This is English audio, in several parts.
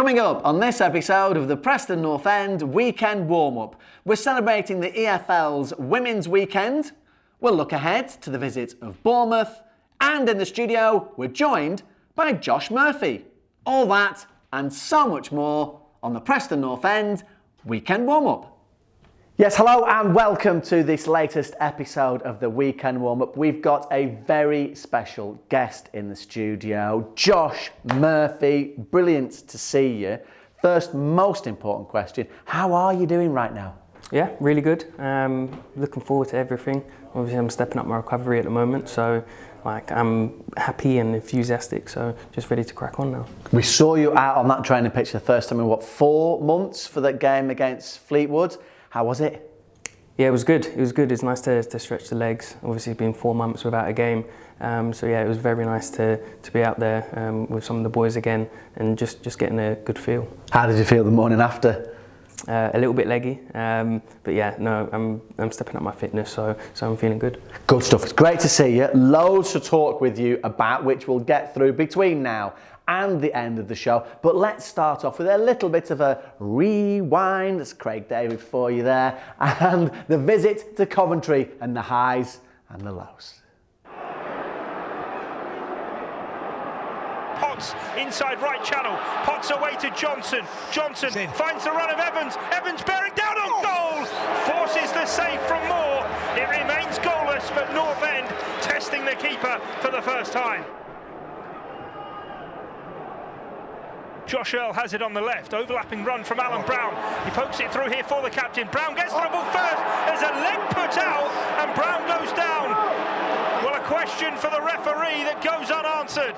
Coming up on this episode of the Preston North End Weekend Warm-Up, we're celebrating the EFL's Women's Weekend, we'll look ahead to the visit of Bournemouth, and in the studio we're joined by Josh Murphy. All that and so much more on the Preston North End Weekend Warm-Up. Yes, hello and welcome to this latest episode of the Weekend Warm-Up. We've got a very special guest in the studio, Josh Murphy. Brilliant to see you. First, most important question, how are you doing right now? Yeah, really good. Looking forward to everything. Obviously, I'm stepping up my recovery at the moment, so I'm happy and enthusiastic, so just ready to crack on now. We saw you out on that training pitch the first time in, 4 months for that game against Fleetwood. How was it? Yeah, it was good. It was good. It's nice to stretch the legs. Obviously, it's been 4 months without a game. So yeah, it was very nice to be out there with some of the boys again and just getting a good feel. How did you feel the morning after? A little bit leggy, but yeah, no, I'm stepping up my fitness, so I'm feeling good. Good stuff. It's great to see you. Loads to talk with you about, which we'll get through between now and the end of the show. But let's start off with a little bit of a rewind. That's Craig David for you there, and the visit to Coventry and the highs and the lows. Potts inside right channel. Potts away to Johnson. Johnson finds the run of Evans. Evans bearing down on goal. Forces the save from Moore. It remains goalless, but North End testing the keeper for the first time. Josh Earl has it on the left. Overlapping run from Alan Brown. He pokes it through here for the captain. Brown gets the ball first. There's a leg put out and Brown goes down. Well, a question for the referee that goes unanswered.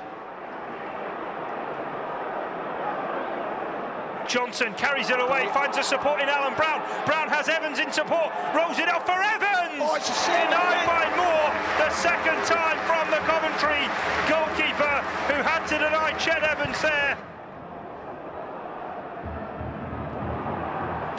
Johnson carries it away, finds a support in Alan Brown. Brown has Evans in support, rolls it up for Evans! Denied by Moore, the second time from the Coventry goalkeeper who had to deny Ched Evans there.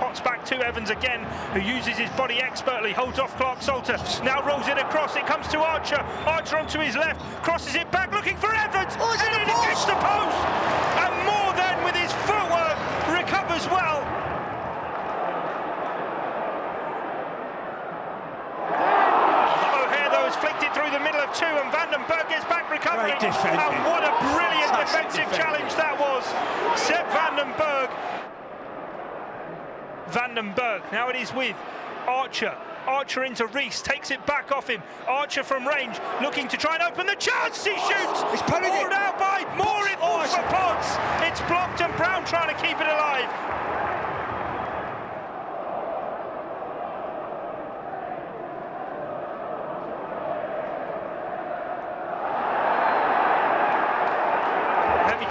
Potts back to Evans again, who uses his body expertly, holds off Clark Salter, now rolls it across, it comes to Archer. Archer onto his left, crosses it back, looking for Evans, and it gets the post! And Moore then with his footwork recovers well. O'Hare though has flicked it through the middle of 2 and Vandenberg gets back recovering. And what a brilliant defensive challenge that was. Seb Vandenberg. Now it is with Archer. Archer into Reese, takes it back off him. Archer from range, looking to try and open the chance. He shoots. It's pulled out by Moore. It falls for Potts. It's blocked and Brown trying to keep it alive.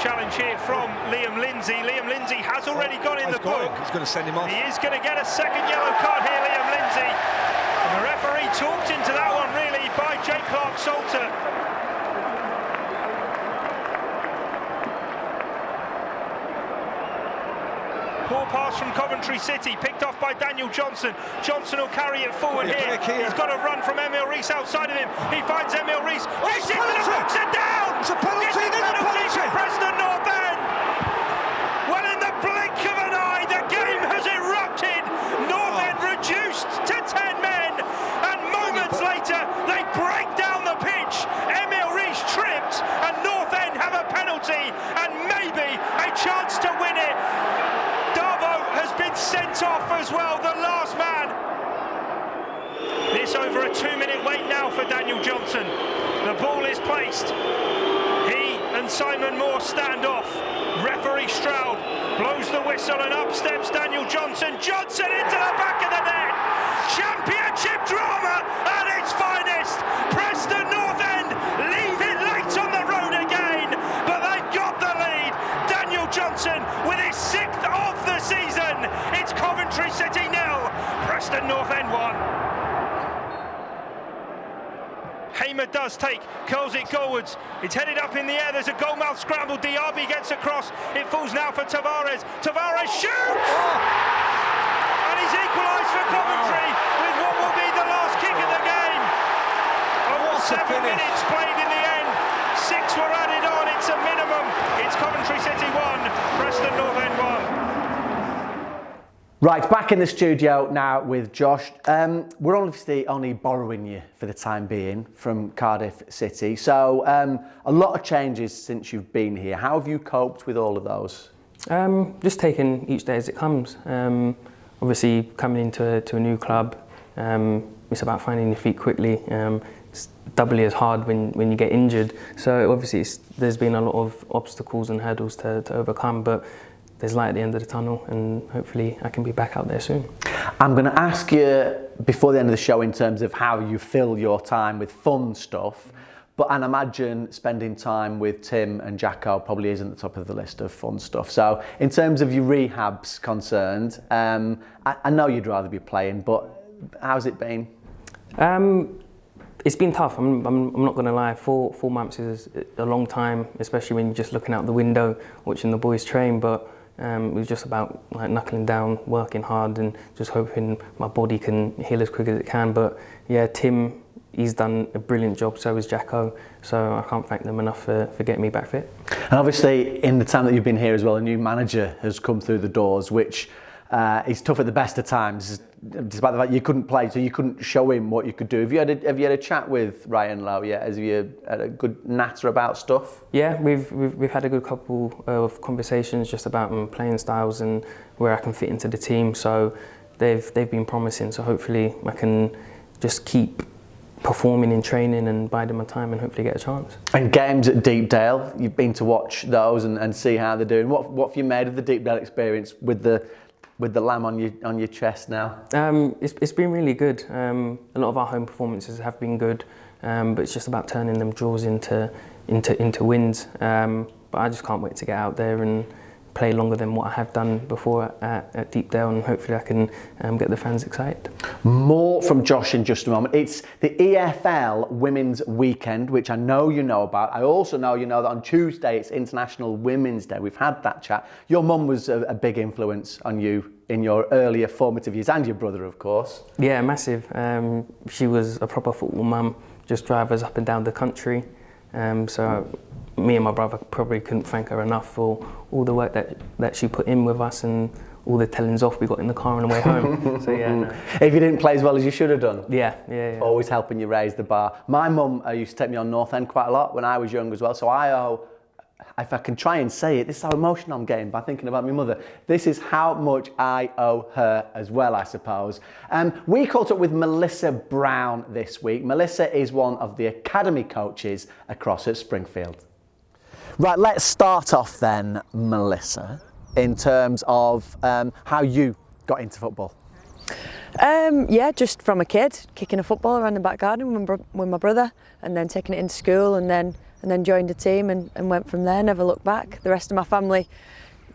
Challenge here from Liam Lindsay. Liam Lindsay has already gone in the book. He's going to send him off. He is going to get a second yellow card here, Liam Lindsay. And the referee talked into that one really by Jake Clark Salter. Poor pass from Coventry City, picked off by Daniel Johnson. Johnson will carry it forward here. He's got a run from Emil Rees outside of him. He finds Emil Rees. Rees into the box and down! It's a penalty! It's a penalty for Preston North End! Well, in the blink of an eye, the game has erupted. North End reduced to 10 men, and moments later, they break down the pitch. Emil Rees tripped, and North End have a penalty, and maybe a chance to win it. Has been sent off as well, the last man. This over a 2-minute wait now for Daniel Johnson. The ball is placed. He and Simon Moore stand off. Referee Stroud blows the whistle and up steps Daniel Johnson. Johnson into the back of the net. Championship drama at its finest. Preston North End leave it late on the road again, but they've got the lead. Daniel Johnson with his 6th of the season. It's Coventry City 0, Preston North End 1. Hamer does take, curls it goalwards. It's headed up in the air. There's a goalmouth scramble. Diaby gets across. It falls now for Tavares. Tavares shoots! And he's equalised for Coventry with what will be the last kick of the game. 7 minutes played in the end. 6 were added on. It's a minimum. It's Coventry City 1, Preston North End Right, back in the studio now with Josh. We're obviously only borrowing you for the time being from Cardiff City. So a lot of changes since you've been here. How have you coped with all of those? Just taking each day as it comes. Obviously, coming into a new club, it's about finding your feet quickly. It's doubly as hard when you get injured. So obviously, there's been a lot of obstacles and hurdles to overcome, but there's light at the end of the tunnel, and hopefully I can be back out there soon. I'm going to ask you before the end of the show in terms of how you fill your time with fun stuff, but I imagine spending time with Tim and Jacko probably isn't the top of the list of fun stuff. So in terms of your rehabs concerned, I know you'd rather be playing, but how's it been? It's been tough. I'm not going to lie. 4 months is a long time, especially when you're just looking out the window watching the boys train. But it was just about like knuckling down, working hard, and just hoping my body can heal as quick as it can. But yeah, Tim, he's done a brilliant job. So has Jacko. So I can't thank them enough for getting me back fit. And obviously, in the time that you've been here as well, a new manager has come through the doors, which is tough at the best of times, despite the fact you couldn't play, so you couldn't show him what you could do. Have you had a chat with Ryan Lowe yet? Have you had a good natter about stuff? Yeah, we've had a good couple of conversations just about playing styles and where I can fit into the team. So they've been promising. So hopefully I can just keep performing in training and biding my time and hopefully get a chance. And games at Deepdale, you've been to watch those and see how they're doing. What have you made of the Deepdale experience with the lamb on your chest now? It's been really good. A lot of our home performances have been good, but it's just about turning them draws into wins. But I just can't wait to get out there and play longer than what I have done before at Deepdale, and hopefully I can get the fans excited. More from Josh in just a moment. It's the EFL Women's Weekend, which I know you know about. I also know you know that on Tuesday it's International Women's Day. We've had that chat. Your mum was a big influence on you in your earlier formative years, and your brother, of course. Yeah, massive. She was a proper football mum, just drive us up and down the country. So me and my brother probably couldn't thank her enough for all the work that she put in with us and all the tellings off we got in the car on the way home. So yeah. No. If you didn't play as well as you should have done. Yeah. Always helping you raise the bar. My mum used to take me on North End quite a lot when I was young as well. So I owe, if I can try and say it, this is how emotional I'm getting by thinking about my mother. This is how much I owe her as well, I suppose. We caught up with Melissa Brown this week. Melissa is one of the academy coaches across at Springfield. Right, let's start off then, Melissa, in terms of how you got into football. Yeah, just from a kid, kicking a football around the back garden with my brother, and then taking it into school, and then joined a team and went from there, never looked back. The rest of my family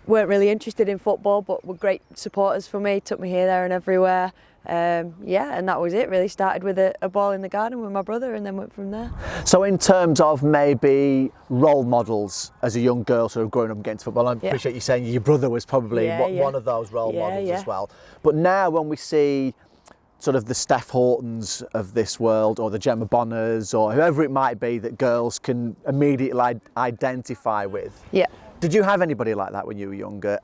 weren't really interested in football, but were great supporters for me, took me here, there and everywhere. Yeah, and that was it really. Started with a ball in the garden with my brother and then went from there. So in terms of maybe role models as a young girl sort of growing up and getting to football, I appreciate you saying your brother was probably one of those role models as well. But now when we see sort of the Steph Hortons of this world, or the Gemma Bonners, or whoever it might be that girls can immediately identify with. Yeah. Did you have anybody like that when you were younger?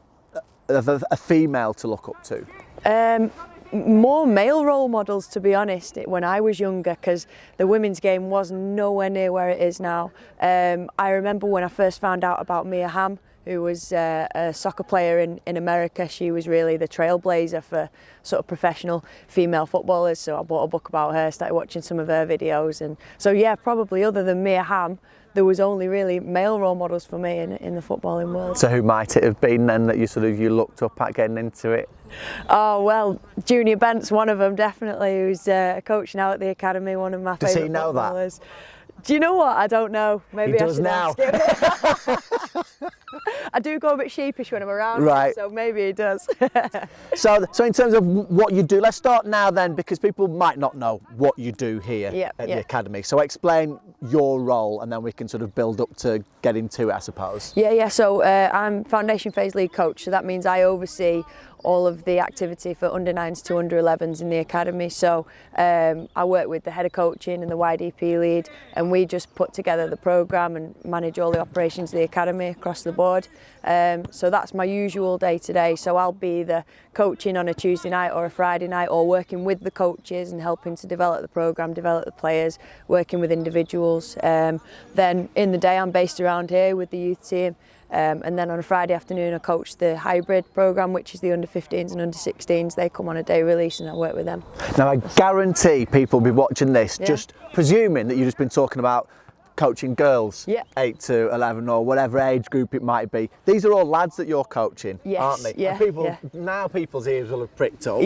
A female to look up to? More male role models, to be honest, when I was younger, because the women's game was nowhere near where it is now. I remember when I first found out about Mia Hamm, who was a soccer player in America. She was really the trailblazer for sort of professional female footballers. So I bought a book about her, started watching some of her videos. And so yeah, probably other than Mia Hamm, there was only really male role models for me in the footballing world. So who might it have been then that you looked up at getting into it? Oh well, Junior Bent's one of them definitely, who's a coach now at the academy, one of my favourite footballers. Does he know footballers. That? Do you know what? I don't know. Maybe he does now. I do go a bit sheepish when I'm around him, so maybe he does. So in terms of what you do, let's start now then, because people might not know what you do here at the academy. So explain your role, and then we can sort of build up to get into it, I suppose. Yeah. So I'm Foundation Phase League coach, so that means I oversee all of the activity for under 9s to under 11s in the academy. So I work with the head of coaching and the YDP lead, and we just put together the programme and manage all the operations of the academy across the board. So that's my usual day to day. So I'll be either coaching on a Tuesday night or a Friday night, or working with the coaches and helping to develop the programme, develop the players, working with individuals. Then in the day I'm based around here with the youth team. And then on a Friday afternoon I coach the hybrid programme, which is the under 15s and under 16s. They come on a day release and I work with them. Now I guarantee people will be watching this just presuming that you've just been talking about coaching girls 8 to 11 or whatever age group it might be. These are all lads that you're coaching, aren't they? Yeah, and now people's ears will have pricked up.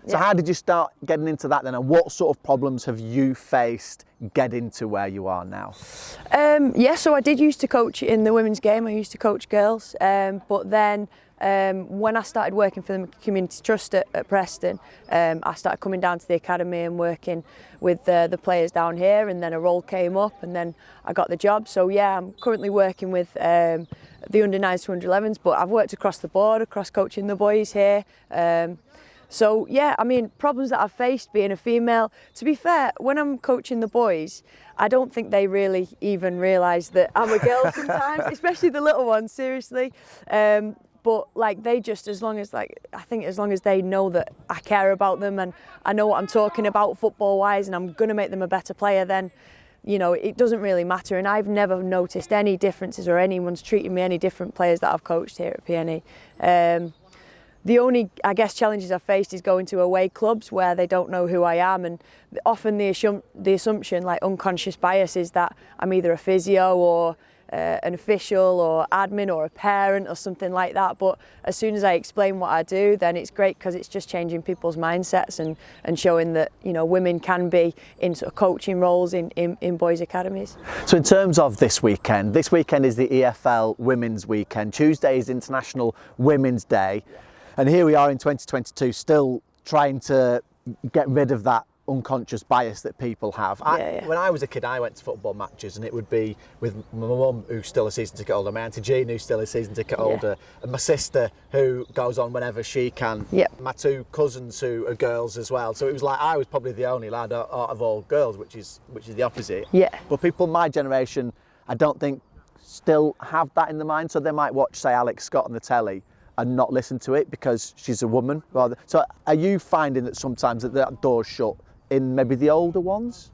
So how did you start getting into that then, and what sort of problems have you faced getting to where you are now? So I did used to coach in the women's game. I used to coach girls, but then when I started working for the Community Trust at Preston, I started coming down to the academy and working with the players down here, and then a role came up and then I got the job. So yeah, I'm currently working with the under 9s to under 11s, but I've worked across the board, across coaching the boys here. So yeah, I mean, problems that I've faced being a female, to be fair, when I'm coaching the boys, I don't think they really even realise that I'm a girl sometimes, especially the little ones, seriously. But like they just, as long as they know that I care about them and I know what I'm talking about football wise and I'm going to make them a better player, then you know, it doesn't really matter. And I've never noticed any differences or anyone's treating me any different, players that I've coached here at PNE. The only, I guess, challenges I've faced is going to away clubs where they don't know who I am, and often the assumption, like unconscious bias, is that I'm either a physio or an official or admin or a parent or something like that. But as soon as I explain what I do, then it's great because it's just changing people's mindsets and showing that, you know, women can be in sort of coaching roles in boys' academies. So in terms of this weekend is the EFL Women's Weekend. Tuesday is International Women's Day. And here we are in 2022 still trying to get rid of that unconscious bias that people have. When I was a kid, I went to football matches and it would be with my mum, who's still a season ticket holder, my Auntie Jean, who's still a season ticket holder, and my sister, who goes on whenever she can, my two cousins who are girls as well. So it was like I was probably the only lad out of all girls, which is the opposite. But people my generation, I don't think, still have that in the mind. So they might watch, say, Alex Scott on the telly and not listen to it because she's a woman. So are you finding that sometimes that door's shut in maybe the older ones?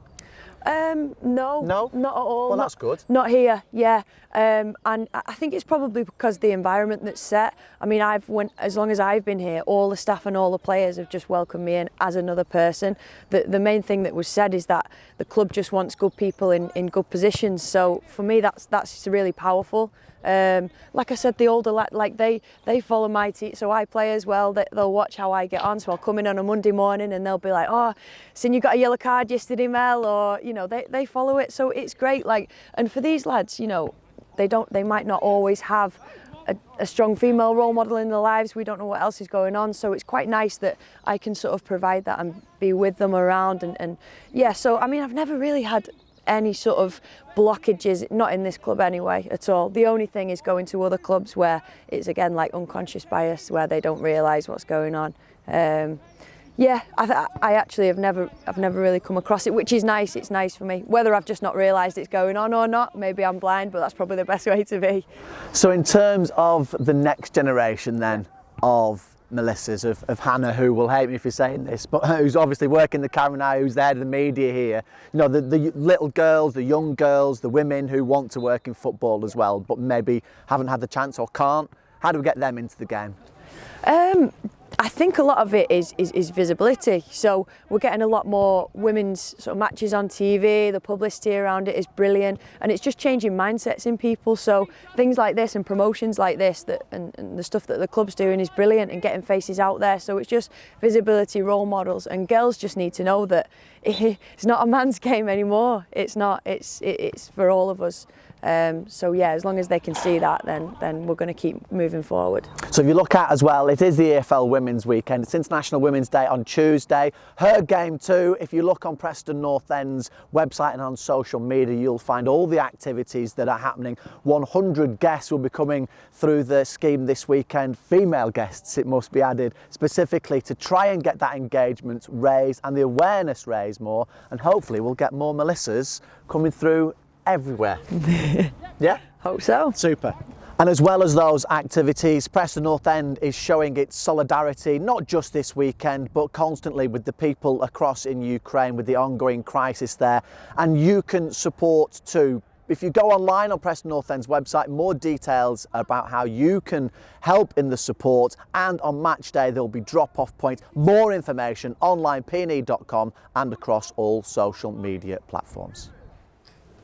No, not at all. Well, that's good. Not here, and I think it's probably because the environment that's set. I mean, as long as I've been here, all the staff and all the players have just welcomed me in as another person. The main thing that was said is that the club just wants good people in good positions. So for me, that's really powerful. Like I said, the older they follow my team, so I play as well. They'll watch how I get on. So I'll come in on a Monday morning and they'll be like, "Oh, seen you got a yellow card yesterday, Mel," or you know, they follow it. So it's great. Like, and for these lads, you know, they might not always have a strong female role model in their lives. We don't know what else is going on, so it's quite nice that I can sort of provide that and be with them around. And yeah, so I mean, I've never really had any sort of blockages, not in this club anyway, at all. The only thing is going to other clubs where it's again like unconscious bias, where they don't realise what's going on. I actually have never really come across it, which is nice. It's nice for me. Whether I've just not realised it's going on or not, maybe I'm blind, but that's probably the best way to be. So in terms of the next generation then of Melissas, of Hannah, who will hate me if you're saying this, but who's obviously working the camera now, who's there to the media here, you know, the little girls, the young girls, the women who want to work in football as well, but maybe haven't had the chance or can't, how do we get them into the game? I think a lot of it is visibility. So we're getting a lot more women's sort of matches on TV. The publicity around it is brilliant, and it's just changing mindsets in people. So things like this and promotions like this and the stuff that the club's doing is brilliant, and getting faces out there. So it's just visibility, role models, and girls just need to know that it's not a man's game anymore. It's not. It's for all of us. So yeah, as long as they can see that, then we're going to keep moving forward. So if you look at as well, it is the EFL Women's Weekend. It's International Women's Day on Tuesday. Her game too. If you look on Preston North End's website and on social media, you'll find all the activities that are happening. 100 guests will be coming through the scheme this weekend. Female guests, it must be added, specifically to try and get that engagement raised and the awareness raised more. And hopefully we'll get more Melissas coming through everywhere. Yeah? Hope so. Super. And as well as those activities, Preston North End is showing its solidarity, not just this weekend, but constantly with the people across in Ukraine, with the ongoing crisis there. And you can support too. If you go online on Preston North End's website, more details about how you can help in the support, and on match day there'll be drop-off points. More information online, pne.com, and across all social media platforms.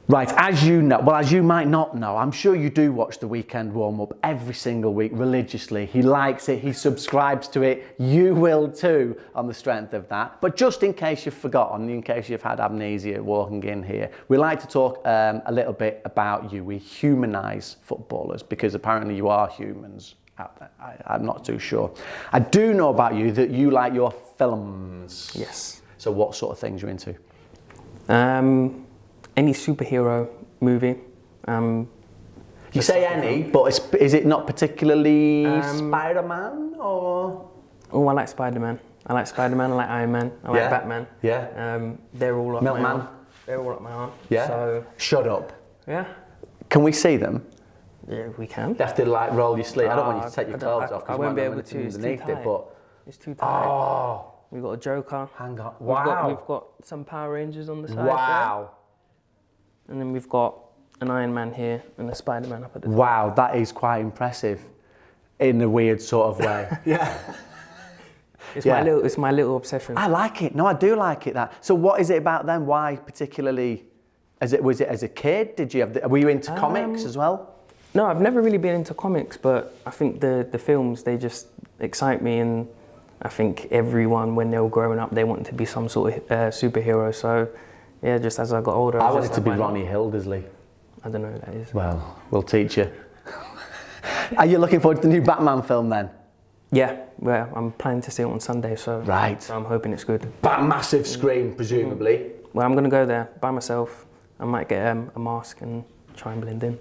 Right, as you know, well, as you might not know, I'm sure you do watch the weekend warm-up every single week religiously. He likes it, he subscribes to it, you will too on the strength of that. But just in case you've forgotten, in case you've had amnesia walking in here, we like to talk a little bit about you. We humanise footballers because apparently you are humans out there. I'm not too sure. I do know about you that you like your films. Yes. So what sort of things you're into? Any superhero movie. You say any, but is it not particularly Spider-Man or? Oh, I like Spider-Man. I like Spider-Man, I like Iron Man, I like Batman. Yeah. They're all up Milkman. my arm. They're all up my arm. Yeah. So, shut up. yeah. Can we see them? Yeah, we can. You have to like roll your sleeve. I don't want you to take your clothes off I because won't be able to. It's too underneath tight. it, but It's too tight. oh, We've got a Joker. hang on. Wow. We've got some Power Rangers on the side. Wow. There. And then we've got an Iron Man here and a Spider-Man up at the top. Wow, that is quite impressive in a weird sort of way. Yeah. It's Yeah. my little obsession. I like it. No, I do like it. That. So what is it about them? Why particularly? Was it as a kid? Did you have? Were you into comics as well? No, I've never really been into comics, but I think the films, they just excite me, and I think everyone, when they were growing up, they wanted to be some sort of superhero. So yeah, just as I got older, I was wanted just to be like, why not? Ronnie Hildersley. I don't know who that is. Well, we'll teach you. Are you looking forward to the new Batman film then? Yeah, well, I'm planning to see it on Sunday, so, Right. so I'm hoping it's good. Massive screen, presumably. Well, I'm going to go there by myself. I might get a mask and try and blend in.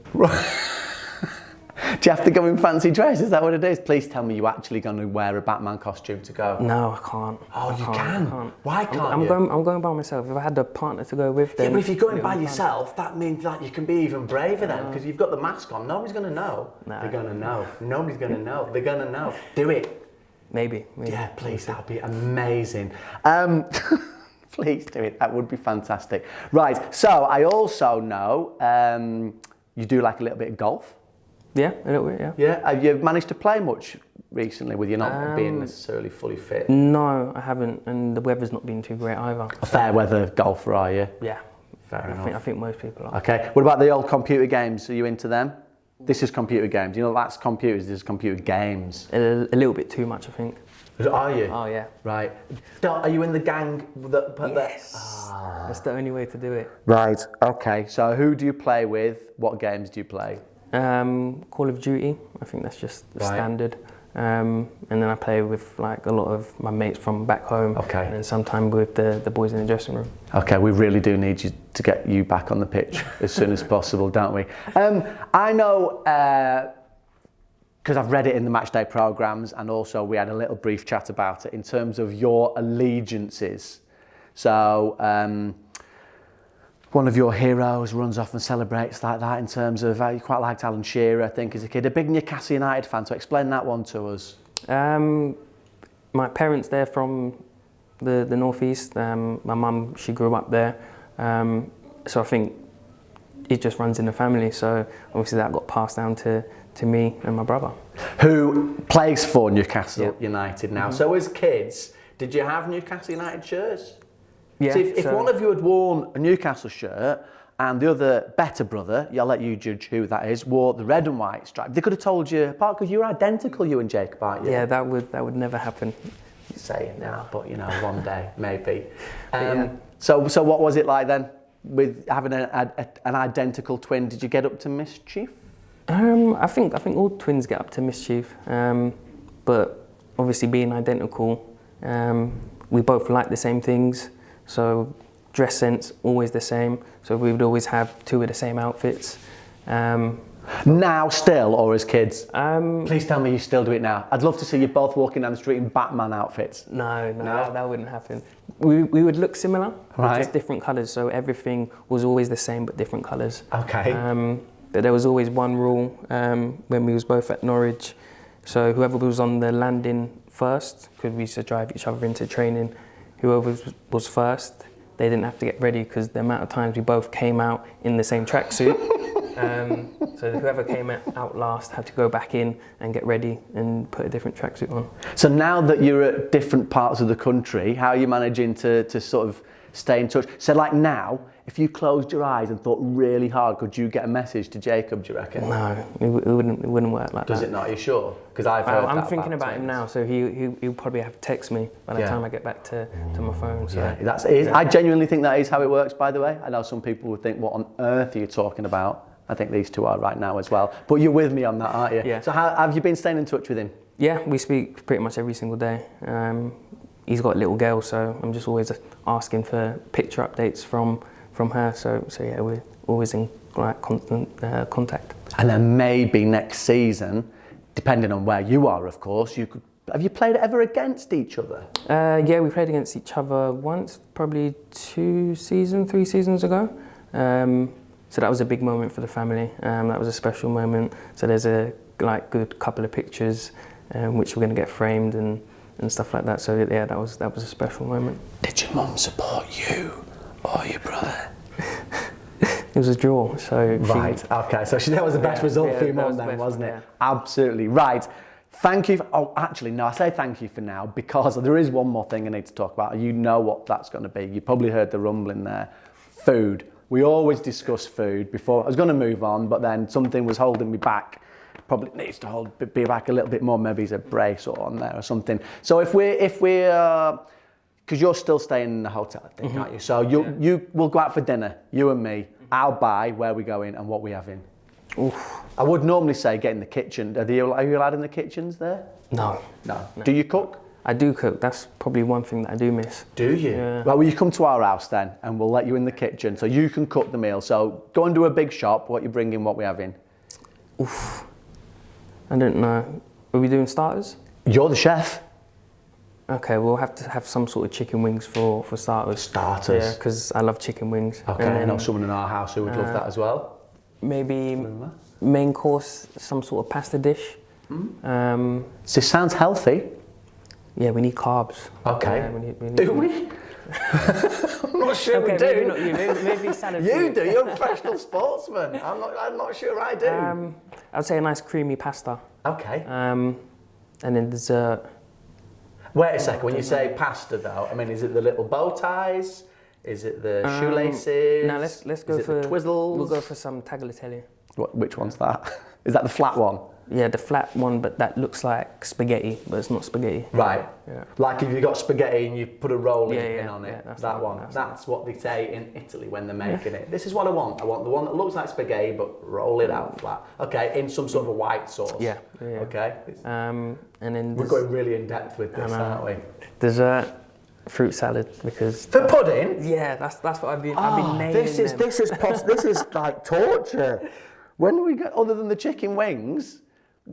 Do you have to go in fancy dress? Is that what it is? Please tell me you're actually going to wear a Batman costume to go. No, I can't. Oh, I you can't, can? I can't. Why can't I'm you? going by myself. If I had a partner to go with, then... Yeah, but if you're going by it'll be yourself, that means that you can be even braver then, because you've got the mask on. Nobody's going to know. No. They're going to know. Nobody's going to know. They're going to know. Do it. fun. Maybe. Yeah, please, that would be amazing. Please do it, that would be fantastic. Right, so I also know you do like a little bit of golf. Yeah, a little bit, yeah. Yeah, have you managed to play much recently with you not being necessarily fully fit? No, I haven't, and the weather's not been too great either. A fair weather golfer, are you? Yeah. Fair enough. I think most people are. Okay, what about the old computer games? Are you into them? This is computer games. You know, that's computers, this is computer games. A little bit too much, I think. Are you? Oh, yeah. Right. Are you in the gang that put Yes. Ah. That's the only way to do it. Right, okay. So who do you play with? What games do you play? Call of Duty, I think that's just the Right. standard. And then I play with like a lot of my mates from back home. Okay. And then sometimes with the boys in the dressing room. Okay, we really do need you to get you back on the pitch as soon as possible, don't we? I know, because I've read it in the matchday programmes, and also we had a little brief chat about it in terms of your allegiances. So one of your heroes runs off and celebrates like that in terms of, you quite liked Alan Shearer, I think, as a kid. A big Newcastle United fan, so explain that one to us. My parents, they're from the northeast. My mum, she grew up there. So I think it just runs in the family. So obviously that got passed down to me and my brother. Who plays for Newcastle Yeah. United now. So as kids, did you have Newcastle United shirts? Yeah. So if one of you had worn a Newcastle shirt and the other better brother, I'll let you judge who that is, wore the red and white stripe, they could have told you apart because you're identical, you and Jacob, aren't you? Yeah, that would never happen. Saying that, but you know, one day maybe. Yeah. So what was it like then? with having an identical twin? Did you get up to mischief? I think all twins get up to mischief, but obviously being identical, we both like the same things, so dress sense always the same. So we would always have two of the same outfits. Now still, or as kids? Please tell me you still do it now. I'd love to see you both walking down the street in Batman outfits. No, that wouldn't happen. We would look similar, right, just different colours, so everything was always the same but different colours. Okay. But there was always one rule when we was both at Norwich, so whoever was on the landing first, because we used to drive each other into training, whoever was first, they didn't have to get ready because the amount of times we both came out in the same tracksuit. So whoever came out last had to go back in and get ready and put a different tracksuit on. So now that you're at different parts of the country, how are you managing to sort of stay in touch? So like now, if you closed your eyes and thought really hard, could you get a message to Jacob, do you reckon? No, it wouldn't work like that. Does it not? Are you sure? Because I've heard I'm thinking about him now, so he'll probably have to text me by the time I get back to my phone. So. Yeah, I genuinely think that is how it works, by the way. I know some people would think, what on earth are you talking about? I think these two are right now as well. But you're with me on that, aren't you? Yeah. So how have you been staying in touch with him? Yeah, we speak pretty much every single day. He's got a little girl, so I'm just always asking for picture updates from her. So yeah, we're always in constant contact. And then maybe next season, depending on where you are, of course, have you played ever against each other? Yeah, we played against each other once, probably 3 seasons ago. So that was a big moment for the family. That was a special moment. So there's a good couple of pictures which we're going to get framed and stuff like that. So yeah, that was a special moment. Did your mum support you or your brother? It was a draw, so... Right, okay, so that was the best result for your mum then, wasn't it? Yeah. Absolutely, right. Thank you. Actually, no, I say thank you for now because there is one more thing I need to talk about. You know what that's going to be. You probably heard the rumbling there. Food. We always discuss food before. I was going to move on, but then something was holding me back. Probably needs to be back a little bit more. Maybe it's a brace or on there or something. So if we're, because you're still staying in the hotel, I think, aren't you? So you will go out for dinner, you and me. I'll buy where we're going and what we're having. Oof. I would normally say get in the kitchen. Are you allowed in the kitchens there? No. Do you cook? I do cook. That's probably one thing that I do miss. Do you? Yeah. Well, will you come to our house then and we'll let you in the kitchen so you can cook the meal. So go and do a big shop, what you bring in, what we have in. Oof. I don't know. Are we doing starters? You're the chef. Okay, we'll have to have some sort of chicken wings for starters. Starters? Yeah, because I love chicken wings. Okay, I know someone in our house who would love that as well. Maybe main course, some sort of pasta dish. So it sounds healthy. Yeah, we need carbs. Okay. Yeah, we need do we? I'm not sure we do. Maybe not you. Maybe salad. You do. You're a professional sportsman. I'm not sure I do. I'd say a nice creamy pasta. Okay. And then dessert. Wait a second. When you say pasta, though, I mean, is it the little bow ties? Is it the shoelaces? No, let's go for the twizzles. We'll go for some tagliatelle. Which one's that? Is that the flat one? Yeah, the flat one, but that looks like spaghetti, but it's not spaghetti. Right. Yeah. Like if you've got spaghetti and you put a rolling pin on it. That's that one. That's what they say in Italy when they're making it. This is what I want. I want the one that looks like spaghetti but roll it out flat. Okay, in some sort of a white sauce. Yeah. Okay. And then we're going really in depth with this, aren't we? Dessert, fruit salad because. For pudding? Yeah, that's what I've been nailing. This is like torture. When do we get other than the chicken wings?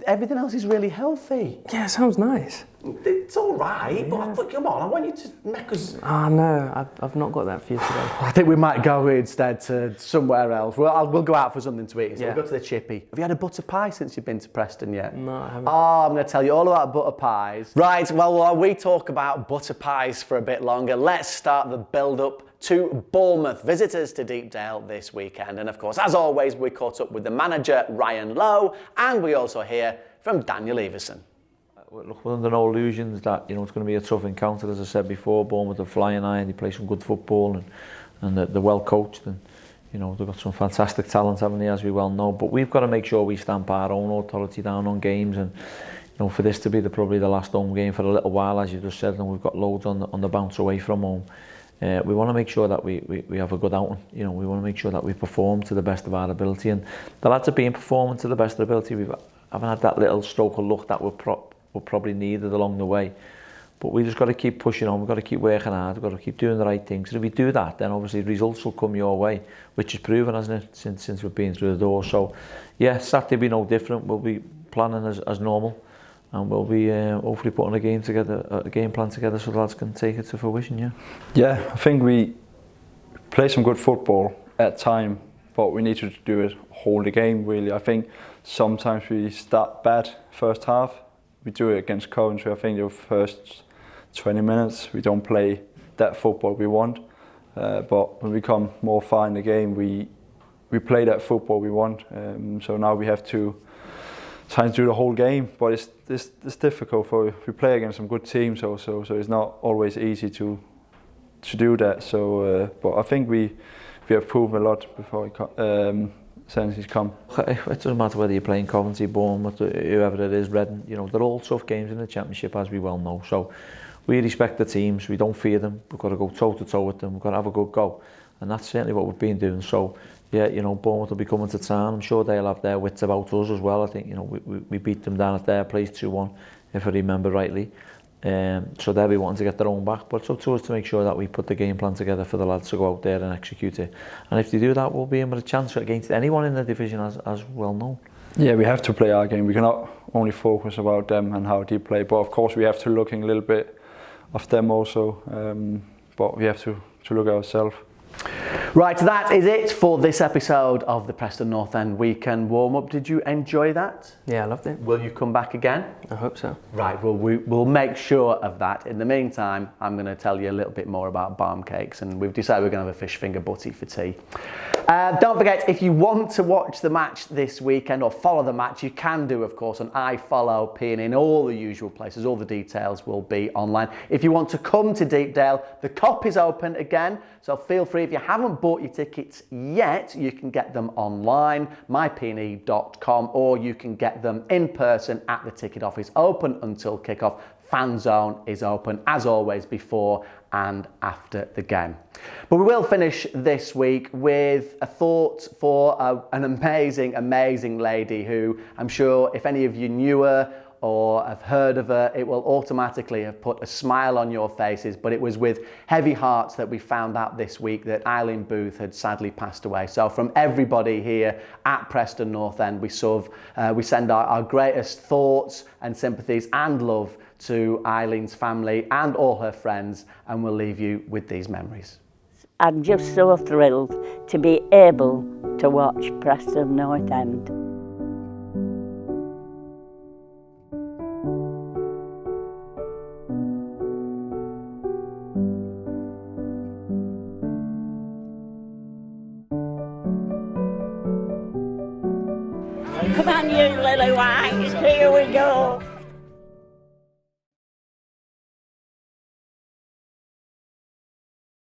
Everything else is really healthy. Yeah, it sounds nice. It's all right, but come on, I want you to make us... no, I've not got that for you today. I think we might go instead to somewhere else. We'll go out for something to eat. So we'll go to the Chippy. Have you had a butter pie since you've been to Preston yet? No, I haven't. Oh, I'm going to tell you all about butter pies. Right, well, while we talk about butter pies for a bit longer, let's start the build-up to Bournemouth. Visitors to Deepdale this weekend. And of course, as always, we caught up with the manager, Ryan Lowe, and we also hear from Daniel Everson. Look, we're under no illusions that it's going to be a tough encounter. As I said before, Bournemouth are flying high and they play some good football and they're well coached and they've got some fantastic talent, haven't they, as we well know. But we've got to make sure we stamp our own authority down on games and for this to be probably the last home game for a little while, as you just said, and we've got loads on the bounce away from home. We want to make sure that we have a good outing. You know, we want to make sure that we perform to the best of our ability, and the lads have been performing to the best of their ability. We haven't had that little stroke of luck that we're probably needed along the way. But we just got to keep pushing on. We've got to keep working hard. We've got to keep doing the right things. And if we do that, then obviously results will come your way, which is proven, hasn't it, since we've been through the door. So, yeah, Saturday will be no different. We'll be planning as normal, and we'll be hopefully putting a game plan together so the lads can take it to fruition. Yeah. Yeah, I think we play some good football at time, but we need to do it whole the game. Really, I think sometimes we start bad first half. We do it against Coventry. I think the first 20 minutes we don't play that football we want, but when we come more far in the game, we play that football we want. So now we have to try and do the whole game, but it's difficult for we play against some good teams also. So it's not always easy to do that. So, but I think we have proven a lot before since he's come. It doesn't matter whether you're playing Coventry, Bournemouth, whoever it is, Reading. You know, they're all tough games in the Championship, as we well know. So we respect the teams. We don't fear them. We've got to go toe to toe with them. We've got to have a good go, and that's certainly what we've been doing. So yeah, you know, Bournemouth will be coming to town. I'm sure they'll have their wits about us as well. I think, you know, we beat them down at their place 2-1, if I remember rightly. So they'll be wanting to get their own back, but it's up to us to make sure that we put the game plan together for the lads to go out there and execute it. And if they do that, we'll be in with a chance against anyone in the division, as well known. Yeah, we have to play our game. We cannot only focus about them and how they play, but of course we have to look a little bit of them also. But we have to look at ourselves. Right, that is it for this episode of the Preston North End Weekend Warm-Up. Did you enjoy that? Yeah, I loved it. Will you come back again? I hope so. Right, well, we'll make sure of that. In the meantime, I'm going to tell you a little bit more about barm cakes, and we've decided we're going to have a fish finger butty for tea. Don't forget, if you want to watch the match this weekend or follow the match, you can do, of course, on iFollow, PN in all the usual places. All the details will be online. If you want to come to Deepdale, the COP is open again, so feel free. If you haven't bought your tickets yet, you can get them online, mypne.com, or you can get them in person at the ticket office, open until kickoff. Fan zone is open, as always, before and after the game. But we will finish this week with a thought for an amazing lady who I'm sure if any of you knew her or have heard of her, it will automatically have put a smile on your faces. But it was with heavy hearts that we found out this week that Eileen Booth had sadly passed away. So from everybody here at Preston North End, we send our greatest thoughts and sympathies and love to Eileen's family and all her friends, and we'll leave you with these memories. I'm just so thrilled to be able to watch Preston North End.